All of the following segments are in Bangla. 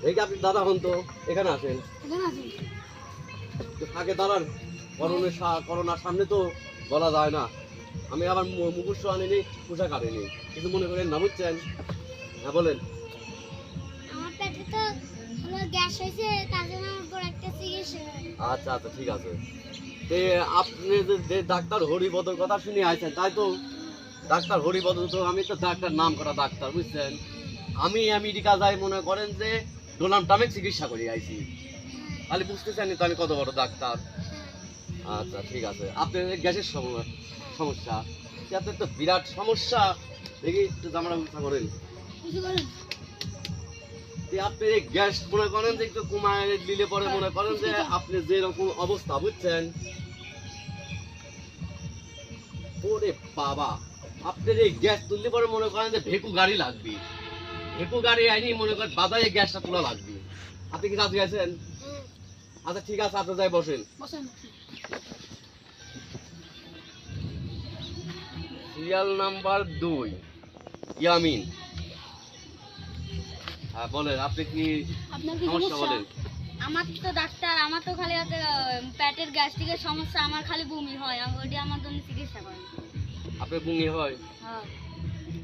এই যে আপনি দাদা হন তো এখানে আসেন থাকে দাঁড়ান। করোনার সামনে তো বলা যায় না। আমি আবার মুখোশ আনিনি, পোশাক আনিনি, কিছু মনে করেন না, বুঝছেন? হ্যাঁ বলেন। আমার পেটে তো হলো গ্যাস হয়েছে, তার জন্য আমার বড় একটা চিকিৎসা। আচ্ছা আচ্ছা ঠিক আছে। তে আপনি যে ডাক্তার হরিপদর কথা শুনে আইছেন তাই তো? ডাক্তার হরিপদ তো আমি তো ডাক্তার, নাম করা ডাক্তার, বুঝছেন? আমি আমেরিকা যাই মনে করেন যে ডোনাল্ড ট্রাম্পের চিকিৎসা করে আইছি। খালি বুঝতেছেন তো আমি কত বড় ডাক্তার। আচ্ছা ঠিক আছে। আপনার গ্যাসের সমস্যা, আপনার তো বিরাট সমস্যা। দেখি একটু জামাটা উঠা করেন। আপনি এই গ্যাস মনে করেন যে একটু কমায় দিলে পরে মনে করেন যে আপনি যেরকম অবস্থা, বুঝছেন? ওরে বাবা, আপনার এই গ্যাস তুললে পরে মনে করেন যে ভেকু গাড়ি লাগবে। ভেকু গাড়ি আইনি মনে করেন বাজারে গ্যাসটা তোলা লাগবে। আপনি কি রাজি আছেন? আচ্ছা ঠিক আছে, আপনি যাই বসেন। Serial number 2 Yamin. হ্যাঁ বলেন, আপনি কি সমস্যা বলেন? আমার তো ডাক্তার, আমার তো খালি পেটের গ্যাস্ট্রিকের সমস্যা, আমার খালি বমি হয়, ওইটা আমার জন্য চিকিৎসা করেন। আপনার বমি হয়? হ্যাঁ।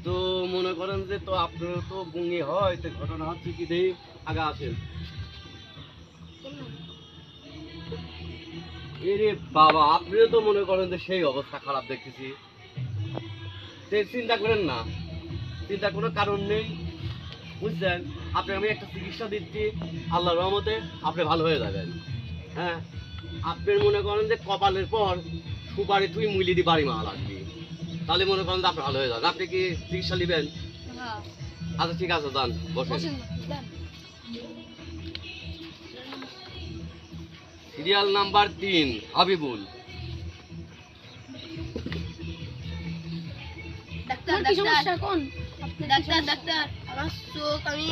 তো মনে করেন যে তো আপনার তো বমি হয়, তো ঘটনা হচ্ছে কি দেই আগে আসেন। এরে বাবা, আপনিও তো মনে করেন যে সেই অবস্থা খারাপ দেখতেছি। চিন্তা করেন না, চিন্তা কোনো কারণ নেই, বুঝছেন? আপনি আমি একটা চিকিৎসা দিচ্ছি, আল্লাহর রহমতে আপনি ভালো হয়ে যাবেন। হ্যাঁ, আপনি মনে করেন যে কপালের পর সুপারি তুই মুলি দি বাড়ি মারা লাগবে, তাহলে মনে করেন যে আপনি ভালো হয়ে যাবেন। আপনি কি চিকিৎসা নেবেন? আচ্ছা ঠিক আছে, যান বসেন। Serial number 3 Habibul. ডাক্তার আমার চোখ, আমি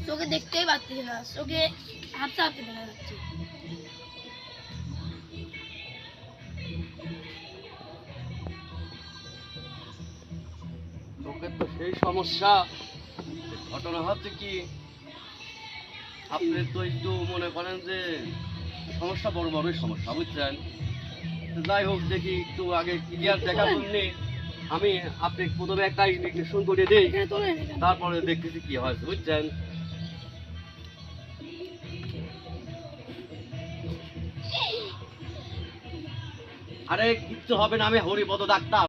চোখে দেখতেই পাচ্ছি না, চোখে হাফতে হাফতে দেখা যাচ্ছে। চোখের তো সেই সমস্যা। ঘটনা হচ্ছে কি, আপনি তো একটু মনে করেন যে সমস্যা বড় বড়ই সমস্যা, বুঝছেন? যাই হোক, দেখি একটু আগে ক্লিয়ার দেখা শুননি আমি। আপনি প্রথমে একটা ইনজেকশন করে দিই, তারপরে দেখতেছি কি হয়েছে, বুঝছেন? আরে কিচ্ছু হবে না, আমি হরিপদ ডাক্তার।